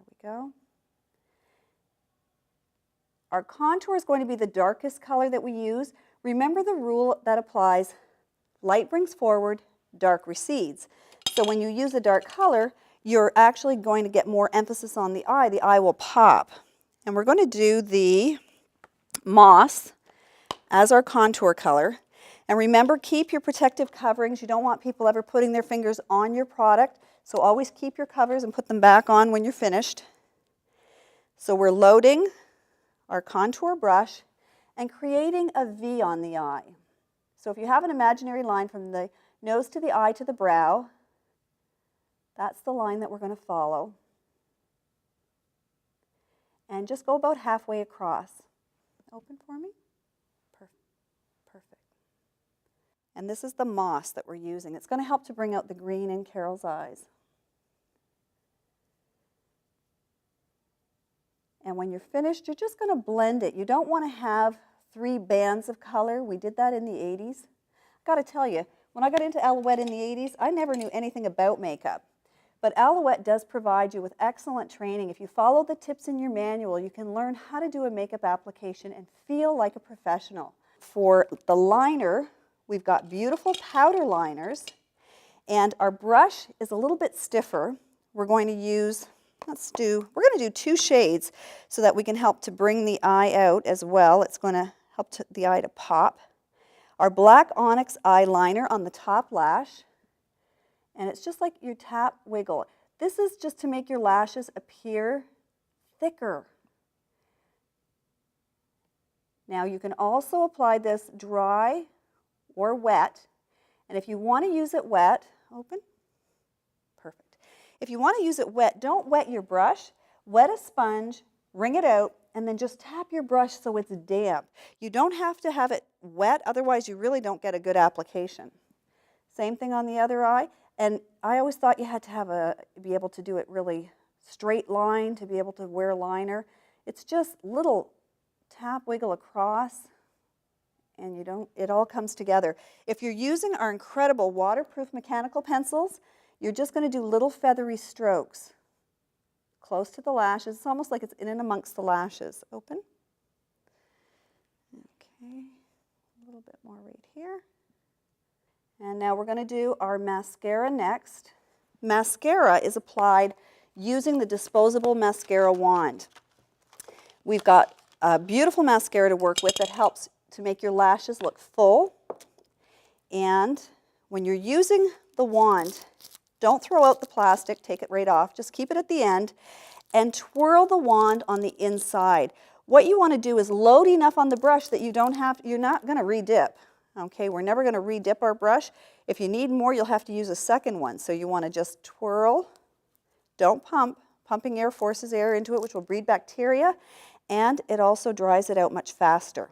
There we go. Our contour is going to be the darkest color that we use. Remember the rule that applies: light brings forward, dark recedes. So when you use a dark color, you're actually going to get more emphasis on the eye. The eye will pop. And we're going to do the moss as our contour color. And remember, keep your protective coverings. You don't want people ever putting their fingers on your product. So always keep your covers and put them back on when you're finished. So we're loading our contour brush and creating a V on the eye. So if you have an imaginary line from the nose to the eye to the brow, that's the line that we're going to follow. And just go about halfway across. Open for me. Perfect. And this is the moss that we're using. It's going to help to bring out the green in Carol's eyes. And when you're finished, you're just going to blend it. You don't want to have 3 bands of color. We did that in the 80s. I've got to tell you, when I got into Alouette in the 80s, I never knew anything about makeup. But Alouette does provide you with excellent training. If you follow the tips in your manual, you can learn how to do a makeup application and feel like a professional. For the liner, we've got beautiful powder liners, and our brush is a little bit stiffer. We're going to use, we're going to do 2 shades so that we can help to bring the eye out as well. It's going to help the eye to pop. Our black onyx eyeliner on the top lash, and it's just like your tap wiggle. This is just to make your lashes appear thicker. Now you can also apply this dry or wet, and if you want to use it wet, open, perfect. If you want to use it wet, don't wet your brush, wet a sponge, wring it out, and then just tap your brush so it's damp. You don't have to have it wet, otherwise you really don't get a good application. Same thing on the other eye, and I always thought you had to be able to do it really straight line to be able to wear liner. It's just little tap wiggle across, and it all comes together. If you're using our incredible waterproof mechanical pencils, you're just going to do little feathery strokes close to the lashes. It's almost like it's in and amongst the lashes. Open. Okay, a little bit more right here. And now we're going to do our mascara next. Mascara is applied using the disposable mascara wand. We've got a beautiful mascara to work with that helps to make your lashes look full. And when you're using the wand, don't throw out the plastic, take it right off, just keep it at the end and twirl the wand on the inside. What you want to do is load enough on the brush that you're not going to re-dip. Okay, we're never going to re-dip our brush. If you need more, you'll have to use a second one. So you want to just twirl, don't pump. Pumping air forces air into it, which will breed bacteria, and it also dries it out much faster.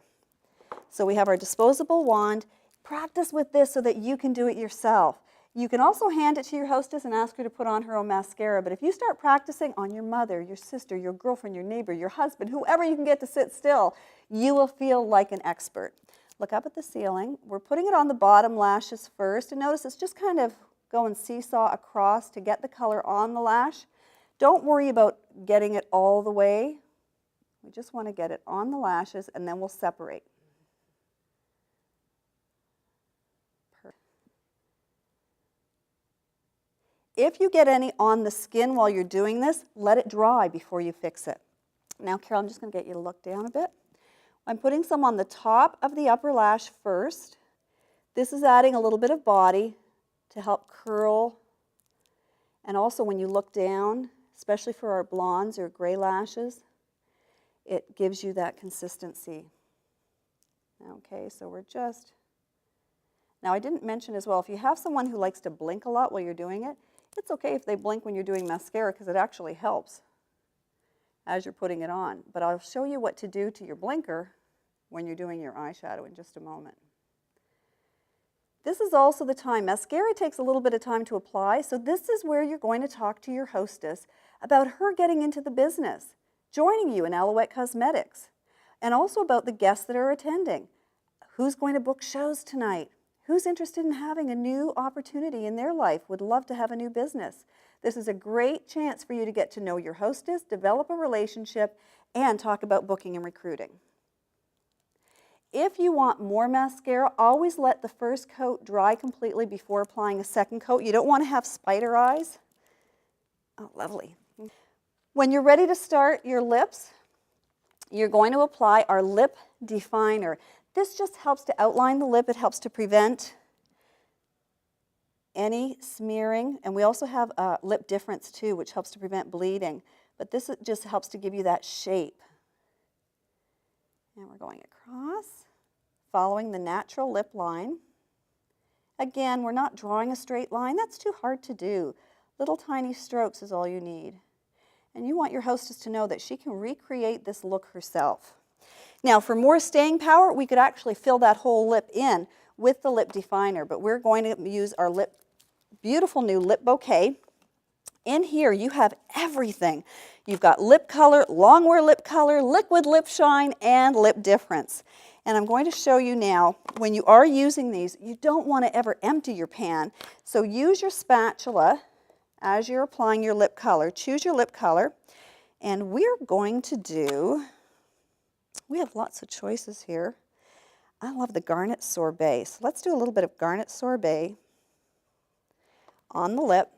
So we have our disposable wand. Practice with this so that you can do it yourself. You can also hand it to your hostess and ask her to put on her own mascara, but if you start practicing on your mother, your sister, your girlfriend, your neighbor, your husband, whoever you can get to sit still, you will feel like an expert. Look up at the ceiling. We're putting it on the bottom lashes first, and notice it's just kind of going seesaw across to get the color on the lash. Don't worry about getting it all the way. We just want to get it on the lashes, and then we'll separate. If you get any on the skin while you're doing this, let it dry before you fix it. Now, Carol, I'm just going to get you to look down a bit. I'm putting some on the top of the upper lash first. This is adding a little bit of body to help curl. And also when you look down, especially for our blondes or gray lashes, it gives you that consistency. Okay, so we're just... Now I didn't mention as well, if you have someone who likes to blink a lot while you're doing it, it's okay if they blink when you're doing mascara because it actually helps as you're putting it on. But I'll show you what to do to your blinker when you're doing your eyeshadow in just a moment. This is also the time. Mascara takes a little bit of time to apply, so this is where you're going to talk to your hostess about her getting into the business, joining you in Alouette Cosmetics, and also about the guests that are attending. Who's going to book shows tonight? Who's interested in having a new opportunity in their life, would love to have a new business? This is a great chance for you to get to know your hostess, develop a relationship, and talk about booking and recruiting. If you want more mascara, always let the first coat dry completely before applying a second coat. You don't want to have spider eyes. Oh, lovely. When you're ready to start your lips, you're going to apply our lip definer. This just helps to outline the lip. It helps to prevent any smearing. And we also have lip difference too, which helps to prevent bleeding. But this just helps to give you that shape. And we're going across, following the natural lip line. Again, we're not drawing a straight line. That's too hard to do. Little tiny strokes is all you need. And you want your hostess to know that she can recreate this look herself. Now, for more staying power, we could actually fill that whole lip in with the lip definer, but we're going to use our beautiful new lip bouquet. In here, you have everything. You've got lip color, longwear lip color, liquid lip shine, and lip difference. And I'm going to show you now, when you are using these, you don't want to ever empty your pan. So use your spatula as you're applying your lip color. Choose your lip color, and we're going to do, we have lots of choices here. I love the garnet sorbet. So let's do a little bit of garnet sorbet on the lip.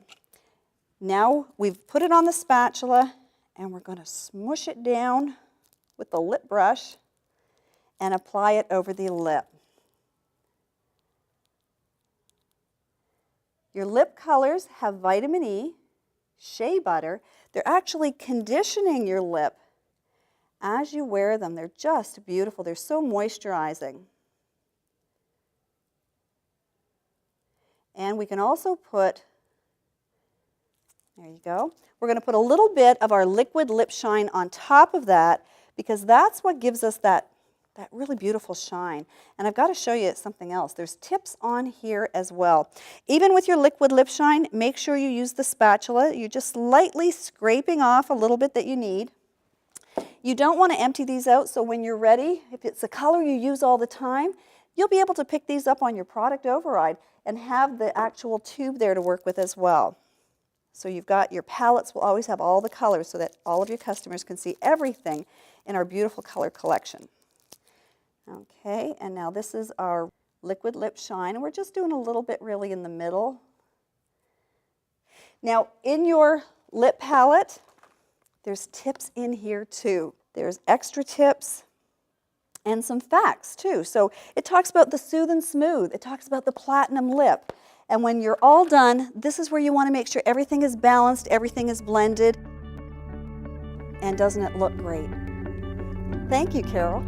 Now we've put it on the spatula, and we're going to smush it down with the lip brush and apply it over the lip. Your lip colors have vitamin E, shea butter. They're actually conditioning your lip as you wear them. They're just beautiful. They're so moisturizing. And we can also put, there you go, we're going to put a little bit of our liquid lip shine on top of that, because that's what gives us that really beautiful shine. And I've got to show you something else. There's tips on here as well. Even with your liquid lip shine, make sure you use the spatula. You're just lightly scraping off a little bit that you need. You don't want to empty these out, so when you're ready, if it's a color you use all the time, you'll be able to pick these up on your product override and have the actual tube there to work with as well. So you've got your palettes will always have all the colors so that all of your customers can see everything in our beautiful color collection. Okay, and now this is our liquid lip shine, and we're just doing a little bit really in the middle. Now, in your lip palette, there's tips in here too. There's extra tips and some facts too. So it talks about the Soothe and Smooth. It talks about the platinum lip. And when you're all done, this is where you want to make sure everything is balanced, everything is blended. And doesn't it look great? Thank you, Carol.